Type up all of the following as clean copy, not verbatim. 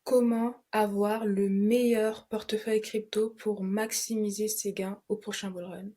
Comment avoir le meilleur portefeuille crypto pour maximiser ses gains au prochain bull run?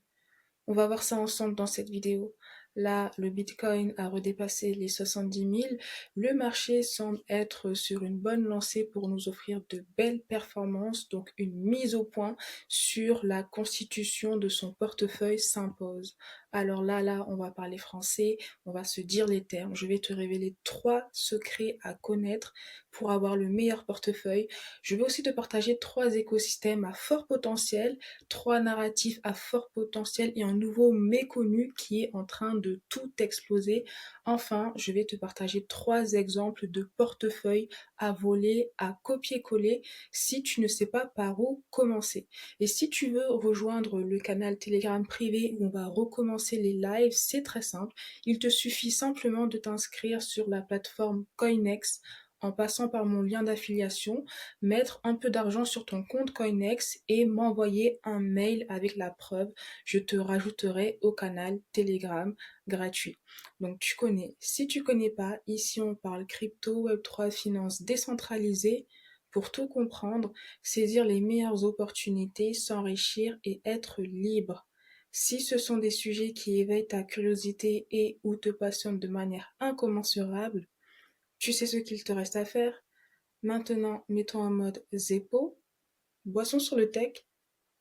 On va voir ça ensemble dans cette vidéo. Là, le Bitcoin a redépassé les 70 000. Le marché semble être sur une bonne lancée pour nous offrir de belles performances. Donc, une mise au point sur la constitution de son portefeuille s'impose. Alors là, on va parler français. On va se dire les termes. Je vais te révéler 3 secrets à connaître pour avoir le meilleur portefeuille. Je vais aussi te partager 3 écosystèmes à fort potentiel, 3 narratifs à fort potentiel et un nouveau méconnu qui est en train de tout exploser. Enfin, je vais te partager 3 exemples de portefeuilles à voler, à copier-coller si tu ne sais pas par où commencer. Et si tu veux rejoindre le canal Telegram privé où on va recommencer les lives, c'est très simple. Il te suffit simplement de t'inscrire sur la plateforme Coinex en passant par mon lien d'affiliation, mettre un peu d'argent sur ton compte Coinex et m'envoyer un mail avec la preuve. Je te rajouterai au canal Telegram gratuit. Donc tu connais. Si tu connais pas, ici on parle crypto, Web3, finance décentralisée. Pour tout comprendre, saisir les meilleures opportunités, s'enrichir et être libre. Si ce sont des sujets qui éveillent ta curiosité et ou te passionnent de manière incommensurable, tu sais ce qu'il te reste à faire. Maintenant, mettons en mode Zeppo, boisson sur le tech,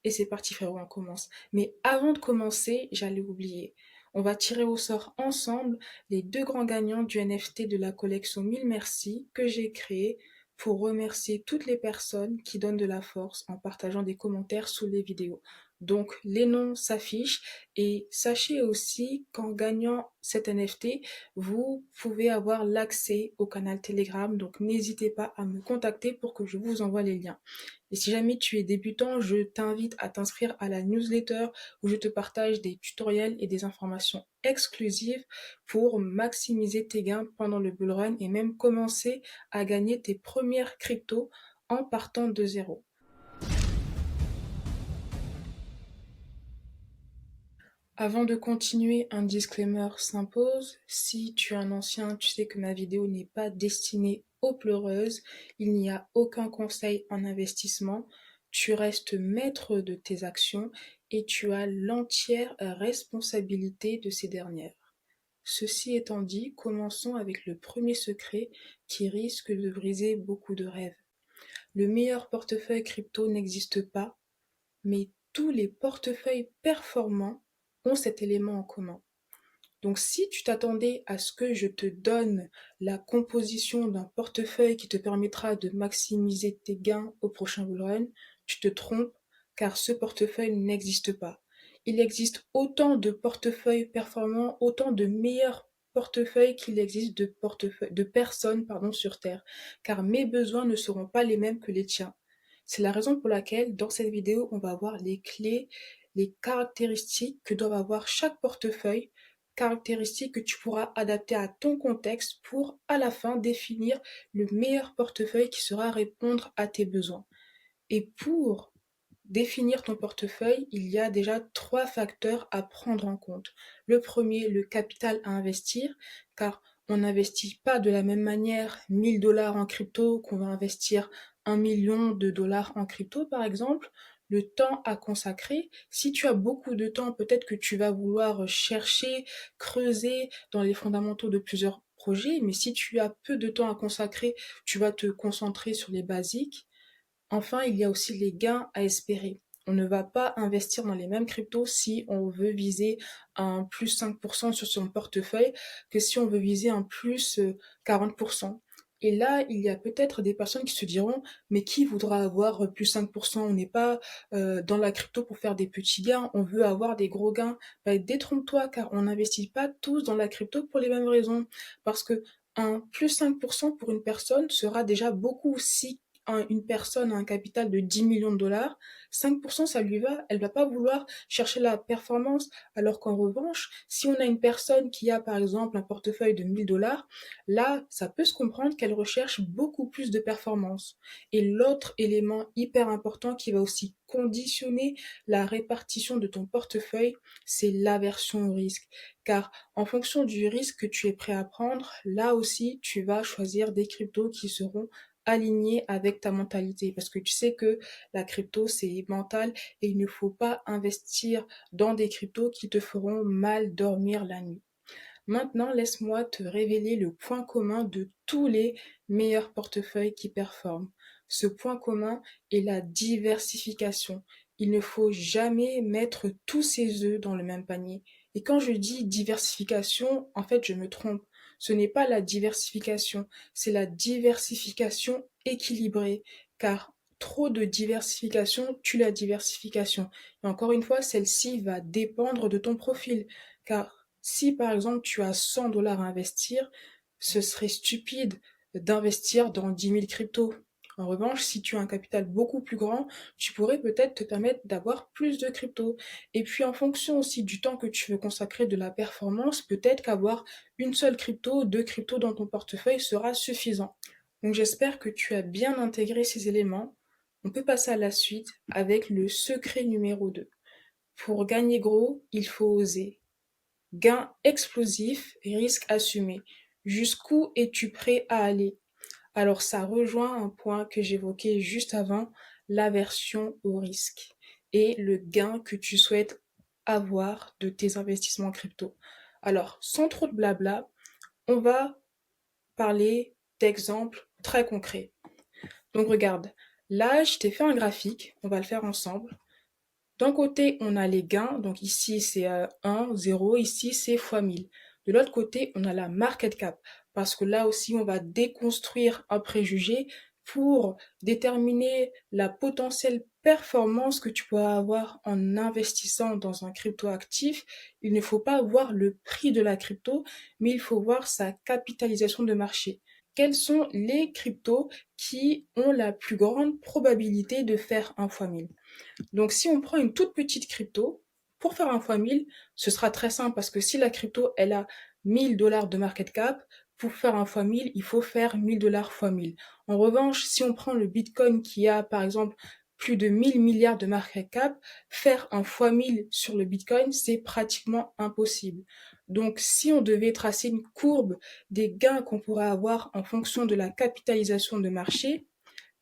et c'est parti frérot, on commence. Mais avant de commencer, j'allais oublier. On va tirer au sort ensemble les 2 grands gagnants du NFT de la collection 1000 Merci que j'ai créé pour remercier toutes les personnes qui donnent de la force en partageant des commentaires sous les vidéos. Donc les noms s'affichent et sachez aussi qu'en gagnant cet NFT, vous pouvez avoir l'accès au canal Telegram. Donc n'hésitez pas à me contacter pour que je vous envoie les liens. Et si jamais tu es débutant, je t'invite à t'inscrire à la newsletter où je te partage des tutoriels et des informations exclusives pour maximiser tes gains pendant le bull run et même commencer à gagner tes premières cryptos en partant de zéro. Avant de continuer, un disclaimer s'impose. Si tu es un ancien, tu sais que ma vidéo n'est pas destinée aux pleureuses. Il n'y a aucun conseil en investissement. Tu restes maître de tes actions et tu as l'entière responsabilité de ces dernières. Ceci étant dit, commençons avec le premier secret qui risque de briser beaucoup de rêves. Le meilleur portefeuille crypto n'existe pas, mais tous les portefeuilles performants ont cet élément en commun. Donc si tu t'attendais à ce que je te donne la composition d'un portefeuille qui te permettra de maximiser tes gains au prochain bull run, tu te trompes car ce portefeuille n'existe pas. Il existe autant de portefeuilles performants, autant de meilleurs portefeuilles qu'il existe de personnes sur Terre, car mes besoins ne seront pas les mêmes que les tiens. C'est la raison pour laquelle, dans cette vidéo, on va voir les clés, les caractéristiques que doivent avoir chaque portefeuille, caractéristiques que tu pourras adapter à ton contexte pour, à la fin, définir le meilleur portefeuille qui saura répondre à tes besoins. Et pour définir ton portefeuille, il y a déjà 3 facteurs à prendre en compte. Le premier, le capital à investir, car on n'investit pas de la même manière 1000 $ en crypto qu'on va investir 1 million de dollars en crypto, par exemple. Le temps à consacrer. Si tu as beaucoup de temps, peut-être que tu vas vouloir chercher, creuser dans les fondamentaux de plusieurs projets, mais si tu as peu de temps à consacrer, tu vas te concentrer sur les basiques. Enfin, il y a aussi les gains à espérer. On ne va pas investir dans les mêmes cryptos si on veut viser un plus 5% sur son portefeuille que si on veut viser un plus 40%. Et là, il y a peut-être des personnes qui se diront, mais qui voudra avoir plus 5%? On n'est pas dans la crypto pour faire des petits gains, on veut avoir des gros gains. Ben, détrompe-toi, car on n'investit pas tous dans la crypto pour les mêmes raisons. Parce que un plus 5% pour une personne sera déjà beaucoup si une personne a un capital de 10 millions de dollars, 5% ça lui va, elle va pas vouloir chercher la performance, alors qu'en revanche, si on a une personne qui a par exemple un portefeuille de 1000 dollars, là, ça peut se comprendre qu'elle recherche beaucoup plus de performance. Et l'autre élément hyper important qui va aussi conditionner la répartition de ton portefeuille, c'est l'aversion au risque. Car en fonction du risque que tu es prêt à prendre, là aussi, tu vas choisir des cryptos qui seront aligné avec ta mentalité parce que tu sais que la crypto, c'est mental et il ne faut pas investir dans des cryptos qui te feront mal dormir la nuit. Maintenant, laisse-moi te révéler le point commun de tous les meilleurs portefeuilles qui performent. Ce point commun est la diversification. Il ne faut jamais mettre tous ses œufs dans le même panier. Et quand je dis diversification, en fait, je me trompe. Ce n'est pas la diversification, c'est la diversification équilibrée. Car trop de diversification tue la diversification. Et encore une fois, celle-ci va dépendre de ton profil. Car si par exemple tu as 100 dollars à investir, ce serait stupide d'investir dans 10 000 cryptos. En revanche, si tu as un capital beaucoup plus grand, tu pourrais peut-être te permettre d'avoir plus de cryptos. Et puis en fonction aussi du temps que tu veux consacrer de la performance, peut-être qu'avoir une seule crypto, deux cryptos dans ton portefeuille sera suffisant. Donc j'espère que tu as bien intégré ces éléments. On peut passer à la suite avec le secret numéro 2. Pour gagner gros, il faut oser. Gain explosif, risque assumé. Jusqu'où es-tu prêt à aller? Alors ça rejoint un point que j'évoquais juste avant, l'aversion au risque et le gain que tu souhaites avoir de tes investissements crypto. Alors, sans trop de blabla, on va parler d'exemples très concrets. Donc regarde, là je t'ai fait un graphique, on va le faire ensemble. D'un côté, on a les gains, donc ici c'est 1, 0, ici c'est fois 1000. De l'autre côté, on a la market cap, parce que là aussi on va déconstruire un préjugé pour déterminer la potentielle performance que tu pourras avoir en investissant dans un crypto actif. Il ne faut pas voir le prix de la crypto, mais il faut voir sa capitalisation de marché. Quels sont les cryptos qui ont la plus grande probabilité de faire un fois 1000? Donc, si on prend une toute petite crypto, pour faire un fois 1000, ce sera très simple parce que si la crypto, elle a 1000 dollars de market cap, pour faire un fois 1000, il faut faire 1000 dollars fois 1000. En revanche, si on prend le Bitcoin qui a, par exemple, plus de 1000 milliards de market cap, faire un fois 1000 sur le Bitcoin, c'est pratiquement impossible. Donc, si on devait tracer une courbe des gains qu'on pourrait avoir en fonction de la capitalisation de marché,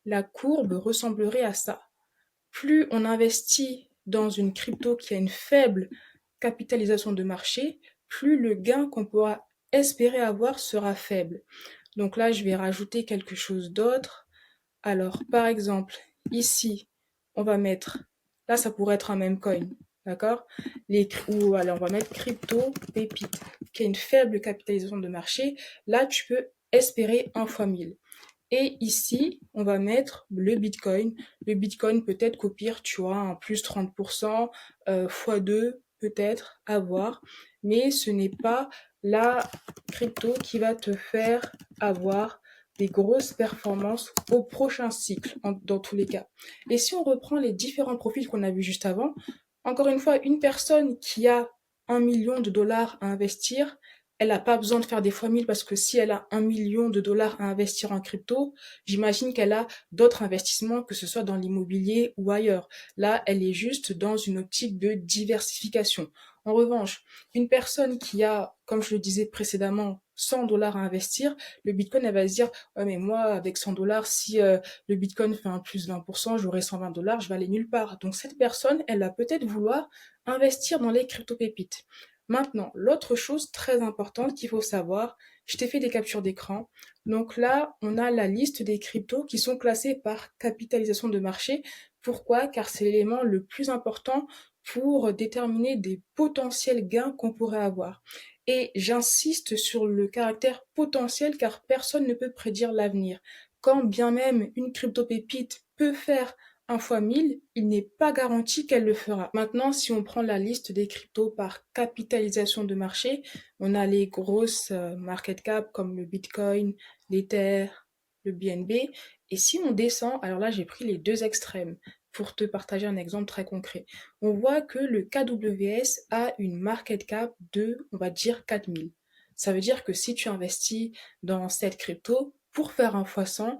la courbe ressemblerait à ça. Plus on investit dans une crypto qui a une faible capitalisation de marché, plus le gain qu'on pourra espérer avoir sera faible. Donc là, je vais rajouter quelque chose d'autre. Alors, par exemple, ici, on va mettre, là, ça pourrait être un même coin, d'accord? Ou alors, on va mettre crypto pépite, qui a une faible capitalisation de marché. Là, tu peux espérer 1 fois 1000. Et ici, on va mettre le Bitcoin. Le Bitcoin, peut-être qu'au pire, tu auras un plus 30%, fois 2, peut-être, à voir. Mais ce n'est pas la crypto qui va te faire avoir des grosses performances au prochain cycle, dans tous les cas. Et si on reprend les différents profils qu'on a vus juste avant, encore une fois, une personne qui a 1 million de dollars à investir, elle n'a pas besoin de faire des fois 1000 parce que si elle a 1 million de dollars à investir en crypto, j'imagine qu'elle a d'autres investissements, que ce soit dans l'immobilier ou ailleurs. Là, elle est juste dans une optique de diversification. En revanche, une personne qui a, comme je le disais précédemment, 100 dollars à investir, le Bitcoin, elle va se dire, ouais, mais moi, avec 100 dollars, si le Bitcoin fait un plus 20%, j'aurai 120 dollars, je vais aller nulle part. Donc cette personne, elle va peut-être vouloir investir dans les crypto-pépites. Maintenant, l'autre chose très importante qu'il faut savoir, je t'ai fait des captures d'écran. Donc là, on a la liste des cryptos qui sont classés par capitalisation de marché. Pourquoi? Car c'est l'élément le plus important pour déterminer des potentiels gains qu'on pourrait avoir. Et j'insiste sur le caractère potentiel car personne ne peut prédire l'avenir. Quand bien même une crypto-pépite peut faire 1 fois 1000, il n'est pas garanti qu'elle le fera. Maintenant, si on prend la liste des cryptos par capitalisation de marché, on a les grosses market cap comme le Bitcoin, l'Ether, le BNB. Et si on descend, alors là j'ai pris les deux extrêmes pour te partager un exemple très concret. On voit que le KWS a une market cap de, on va dire, 4000. Ça veut dire que si tu investis dans cette crypto, pour faire un fois 100,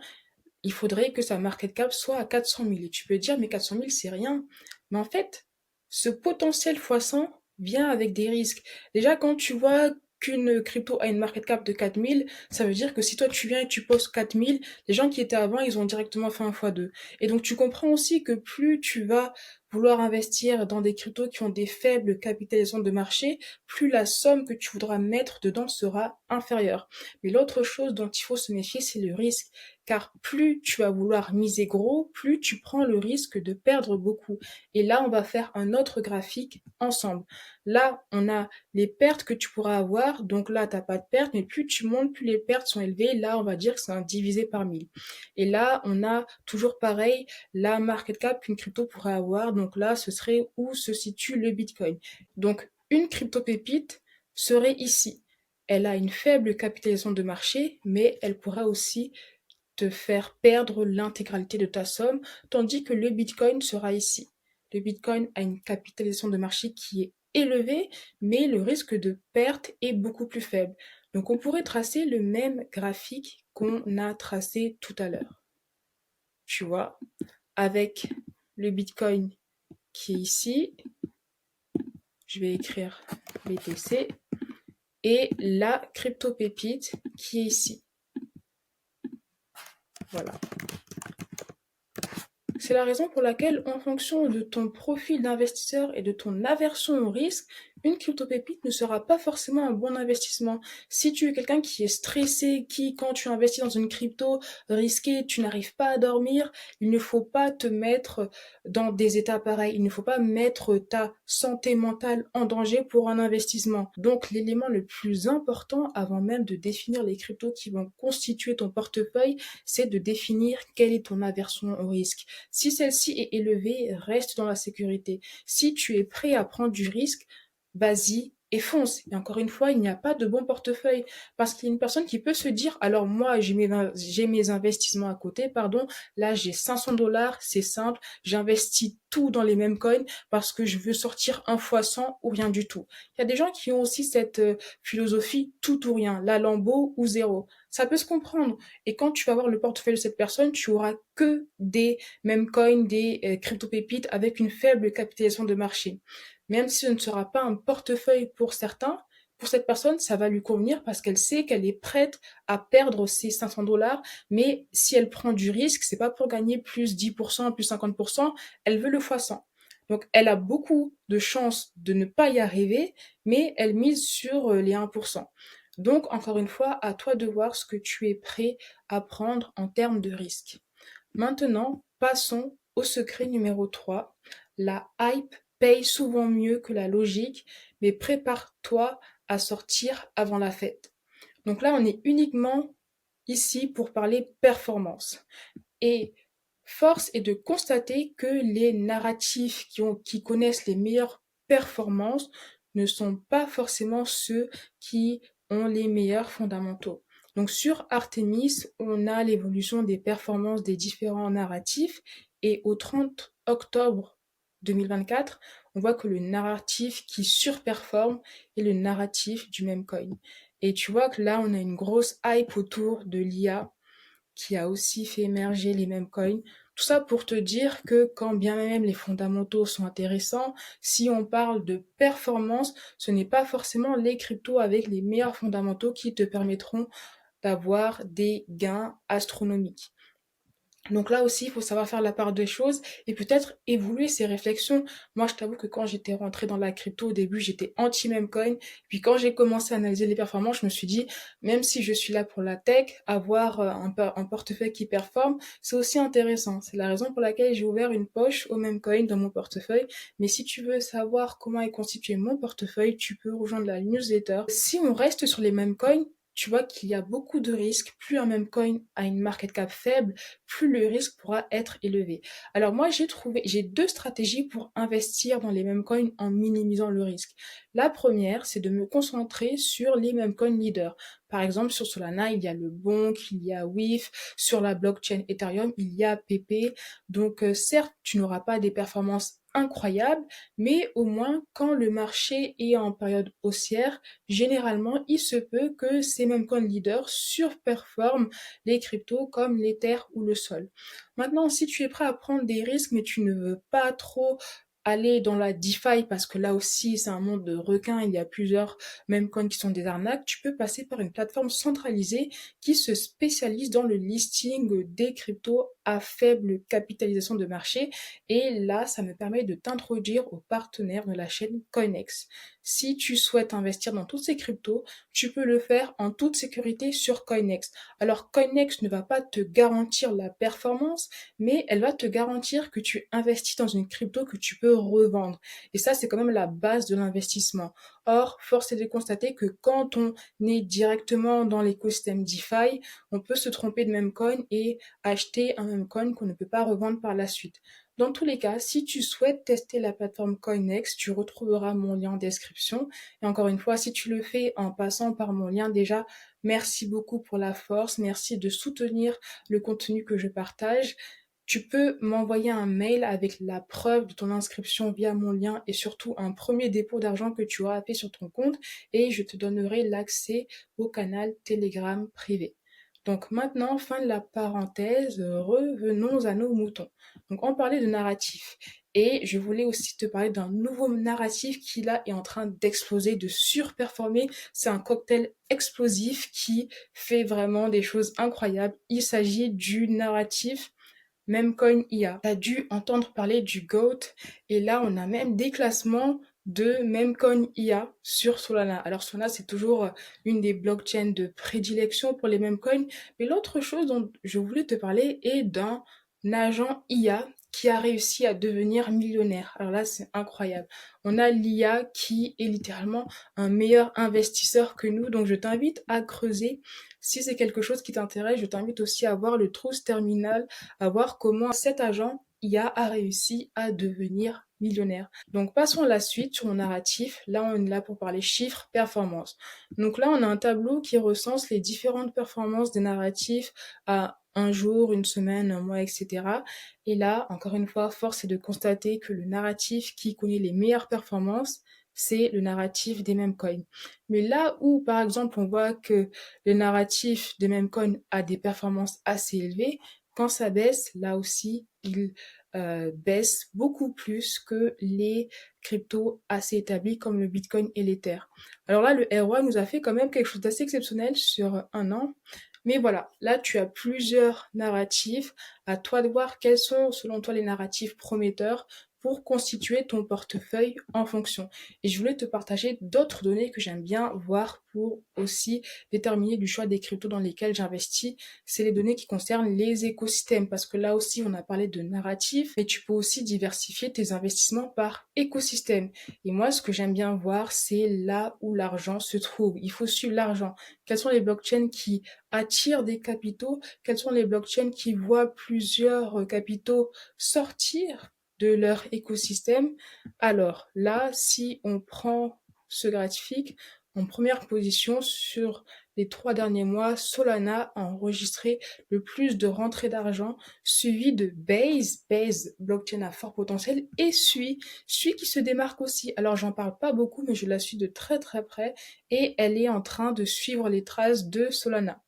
il faudrait que sa market cap soit à 400 000. Et tu peux dire, mais 400 000, c'est rien. Mais en fait, ce potentiel fois 100 vient avec des risques. Déjà, quand tu vois qu'une crypto a une market cap de 4000, ça veut dire que si toi tu viens et tu postes 4000, les gens qui étaient avant, ils ont directement fait un fois 2. Et donc tu comprends aussi que plus tu vas vouloir investir dans des cryptos qui ont des faibles capitalisations de marché, plus la somme que tu voudras mettre dedans sera inférieure. Mais l'autre chose dont il faut se méfier, c'est le risque. Car plus tu vas vouloir miser gros, plus tu prends le risque de perdre beaucoup. Et là, on va faire un autre graphique ensemble. Là, on a les pertes que tu pourras avoir. Donc là, tu n'as pas de pertes, mais plus tu montes, plus les pertes sont élevées. Là, on va dire que c'est un divisé par 1000. Et là, on a toujours pareil, la market cap qu'une crypto pourrait avoir. Donc là, ce serait où se situe le Bitcoin. Donc, une crypto pépite serait ici. Elle a une faible capitalisation de marché, mais elle pourra aussi te faire perdre l'intégralité de ta somme, tandis que le Bitcoin sera ici. Le Bitcoin a une capitalisation de marché qui est élevée, mais le risque de perte est beaucoup plus faible. Donc on pourrait tracer le même graphique qu'on a tracé tout à l'heure. Tu vois, avec le Bitcoin qui est ici, je vais écrire BTC, et la crypto pépite qui est ici. Voilà. C'est la raison pour laquelle, en fonction de ton profil d'investisseur et de ton aversion au risque, une crypto-pépite ne sera pas forcément un bon investissement. Si tu es quelqu'un qui est stressé, qui, quand tu investis dans une crypto risquée, tu n'arrives pas à dormir, il ne faut pas te mettre dans des états pareils. Il ne faut pas mettre ta santé mentale en danger pour un investissement. Donc, l'élément le plus important avant même de définir les cryptos qui vont constituer ton portefeuille, c'est de définir quelle est ton aversion au risque. Si celle-ci est élevée, reste dans la sécurité. Si tu es prêt à prendre du risque, vas-y et fonce. Et encore une fois, il n'y a pas de bon portefeuille parce qu'il y a une personne qui peut se dire, alors moi, j'ai mes investissements à côté, pardon, là, j'ai 500 dollars, c'est simple, j'investis tout dans les mêmes coins parce que je veux sortir un fois 100 ou rien du tout. Il y a des gens qui ont aussi cette philosophie tout ou rien, la lambeau ou zéro. Ça peut se comprendre. Et quand tu vas voir le portefeuille de cette personne, tu auras que des mêmes coins, des crypto-pépites avec une faible capitalisation de marché. Même si ce ne sera pas un portefeuille pour certains, pour cette personne, ça va lui convenir parce qu'elle sait qu'elle est prête à perdre ses 500 dollars. Mais si elle prend du risque, c'est pas pour gagner plus 10%, plus 50%, elle veut le x100. Donc, elle a beaucoup de chances de ne pas y arriver, mais elle mise sur les 1%. Donc, encore une fois, à toi de voir ce que tu es prêt à prendre en termes de risque. Maintenant, passons au secret numéro 3. La hype paye souvent mieux que la logique, mais prépare-toi à sortir avant la fête. Donc là, on est uniquement ici pour parler performance. Et force est de constater que les narratifs qui connaissent les meilleures performances ne sont pas forcément ceux qui ont les meilleurs fondamentaux. Donc sur Artemis, on a l'évolution des performances des différents narratifs et au 30 octobre 2024, on voit que le narratif qui surperforme est le narratif du même coin. Et tu vois que là, on a une grosse hype autour de l'IA qui a aussi fait émerger les mêmes coins. Tout ça pour te dire que quand bien même les fondamentaux sont intéressants, si on parle de performance, ce n'est pas forcément les cryptos avec les meilleurs fondamentaux qui te permettront d'avoir des gains astronomiques. Donc là aussi, il faut savoir faire la part des choses et peut-être évoluer ses réflexions. Moi, je t'avoue que quand j'étais rentrée dans la crypto au début, j'étais anti-memecoin. Puis quand j'ai commencé à analyser les performances, je me suis dit, même si je suis là pour la tech, avoir un portefeuille qui performe, c'est aussi intéressant. C'est la raison pour laquelle j'ai ouvert une poche au memecoin dans mon portefeuille. Mais si tu veux savoir comment est constitué mon portefeuille, tu peux rejoindre la newsletter. Si on reste sur les memecoins, tu vois qu'il y a beaucoup de risques. Plus un même coin a une market cap faible, plus le risque pourra être élevé. Alors moi, j'ai deux stratégies pour investir dans les mêmes coins en minimisant le risque. La première, c'est de me concentrer sur les mêmes coins leaders. Par exemple, sur Solana, il y a le Bonk, il y a WIF. Sur la blockchain Ethereum, il y a PP. Donc certes, tu n'auras pas des performances incroyables, mais au moins quand le marché est en période haussière, généralement, il se peut que ces mêmes coins leaders surperforment les cryptos comme l'Ether ou le Sol. Maintenant, si tu es prêt à prendre des risques, mais tu ne veux pas trop aller dans la DeFi, parce que là aussi, c'est un monde de requins, il y a plusieurs mêmes coins qui sont des arnaques, tu peux passer par une plateforme centralisée qui se spécialise dans le listing des cryptos à faible capitalisation de marché. Et là, ça me permet de t'introduire aux partenaires de la chaîne Coinex. Si tu souhaites investir dans toutes ces cryptos, tu peux le faire en toute sécurité sur Coinex. Alors, Coinex ne va pas te garantir la performance, mais elle va te garantir que tu investis dans une crypto que tu peux revendre. Et ça, c'est quand même la base de l'investissement. Or, force est de constater que quand on est directement dans l'écosystème DeFi, on peut se tromper de même coin et acheter un même coin qu'on ne peut pas revendre par la suite. Dans tous les cas, si tu souhaites tester la plateforme Coinex, tu retrouveras mon lien en description. Et encore une fois, si tu le fais en passant par mon lien, déjà, merci beaucoup pour la force, merci de soutenir le contenu que je partage. Tu peux m'envoyer un mail avec la preuve de ton inscription via mon lien et surtout un premier dépôt d'argent que tu auras fait sur ton compte et je te donnerai l'accès au canal Telegram privé. Donc maintenant, fin de la parenthèse, revenons à nos moutons. Donc on parlait de narratif et je voulais aussi te parler d'un nouveau narratif qui là est en train d'exploser, de surperformer. C'est un cocktail explosif qui fait vraiment des choses incroyables. Il s'agit du narratif Memcoin IA. Tu as dû entendre parler du GOAT et là on a même des classements de Memcoin IA sur Solana. Alors Solana c'est toujours une des blockchains de prédilection pour les Memcoins, mais l'autre chose dont je voulais te parler est d'un agent IA qui a réussi à devenir millionnaire. Alors là c'est incroyable. On a l'IA qui est littéralement un meilleur investisseur que nous, donc je t'invite à creuser. Si c'est quelque chose qui t'intéresse, je t'invite aussi à voir le Truth Terminal, à voir comment cet agent IA a réussi à devenir millionnaire. Donc passons à la suite sur mon narratif. Là, on est là pour parler chiffres, performances. Donc là, on a un tableau qui recense les différentes performances des narratifs à un jour, une semaine, un mois, etc. Et là, encore une fois, force est de constater que le narratif qui connaît les meilleures performances, c'est le narratif des mêmes coins. Mais là où, par exemple, on voit que le narratif des mêmes coins a des performances assez élevées, quand ça baisse, là aussi, il baisse beaucoup plus que les cryptos assez établis comme le Bitcoin et l'Ether. Alors là, le ROI nous a fait quand même quelque chose d'assez exceptionnel sur un an. Mais voilà, là tu as plusieurs narratifs. À toi de voir quels sont selon toi les narratifs prometteurs pour constituer ton portefeuille en fonction. Et je voulais te partager d'autres données que j'aime bien voir pour aussi déterminer du choix des cryptos dans lesquels j'investis. C'est les données qui concernent les écosystèmes, parce que là aussi on a parlé de narratif, mais tu peux aussi diversifier tes investissements par écosystème. Et moi, ce que j'aime bien voir, c'est là où l'argent se trouve. Il faut suivre l'argent. Quelles sont les blockchains qui attirent des capitaux? Quelles sont les blockchains qui voient plusieurs capitaux sortir de leur écosystème? Alors là, si on prend ce graphique, en première position sur les 3 derniers mois, Solana a enregistré le plus de rentrées d'argent, suivi de Base, Base blockchain à fort potentiel, et Sui qui se démarque aussi. Alors j'en parle pas beaucoup, mais je la suis de très très près, et elle est en train de suivre les traces de Solana.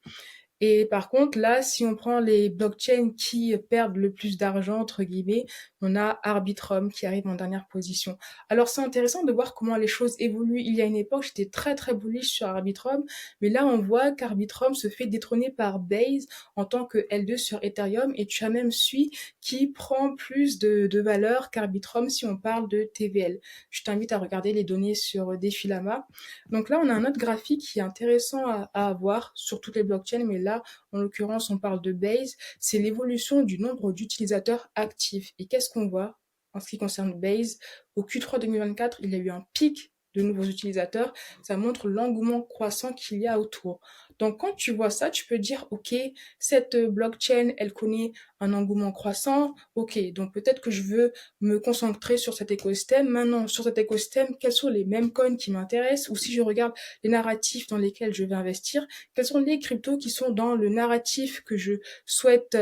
Et par contre, là, si on prend les blockchains qui perdent le plus d'argent, entre guillemets, on a Arbitrum qui arrive en dernière position. Alors, c'est intéressant de voir comment les choses évoluent. Il y a une époque, j'étais très, très bullish sur Arbitrum, mais là, on voit qu'Arbitrum se fait détrôner par Base en tant que L2 sur Ethereum, et tu as même Sui qui prend plus de valeur qu'Arbitrum si on parle de TVL. Je t'invite à regarder les données sur Defilama. Donc là, on a un autre graphique qui est intéressant à avoir sur toutes les blockchains, mais là, en l'occurrence, on parle de Base. C'est l'évolution du nombre d'utilisateurs actifs. Et qu'est-ce qu'on voit en ce qui concerne Base? Au Q3 2024, il y a eu un pic de nouveaux utilisateurs. Ça montre l'engouement croissant qu'il y a autour. Donc quand tu vois ça, tu peux dire, OK, cette blockchain, elle connaît un engouement croissant. OK, donc peut-être que je veux me concentrer sur cet écosystème. Maintenant, sur cet écosystème, quels sont les mêmes coins qui m'intéressent? Ou si je regarde les narratifs dans lesquels je vais investir, quels sont les cryptos qui sont dans le narratif que je souhaite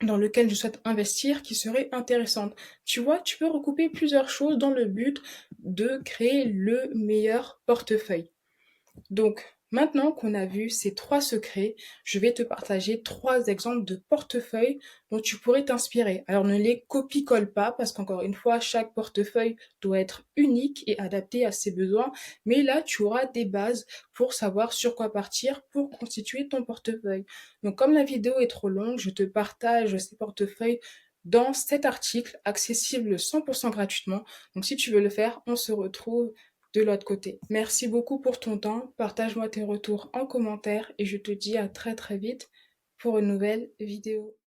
dans lequel je souhaite investir qui serait intéressante. Tu vois, tu peux recouper plusieurs choses dans le but de créer le meilleur portefeuille. Donc, Maintenant qu'on a vu ces 3 secrets, je vais te partager 3 exemples de portefeuilles dont tu pourrais t'inspirer. Alors ne les copie-colle pas parce qu'encore une fois, chaque portefeuille doit être unique et adapté à ses besoins, mais là, tu auras des bases pour savoir sur quoi partir pour constituer ton portefeuille. Donc comme la vidéo est trop longue, je te partage ces portefeuilles dans cet article accessible 100% gratuitement. Donc si tu veux le faire, on se retrouve de l'autre côté. Merci beaucoup pour ton temps. Partage-moi tes retours en commentaire et je te dis à très très vite pour une nouvelle vidéo.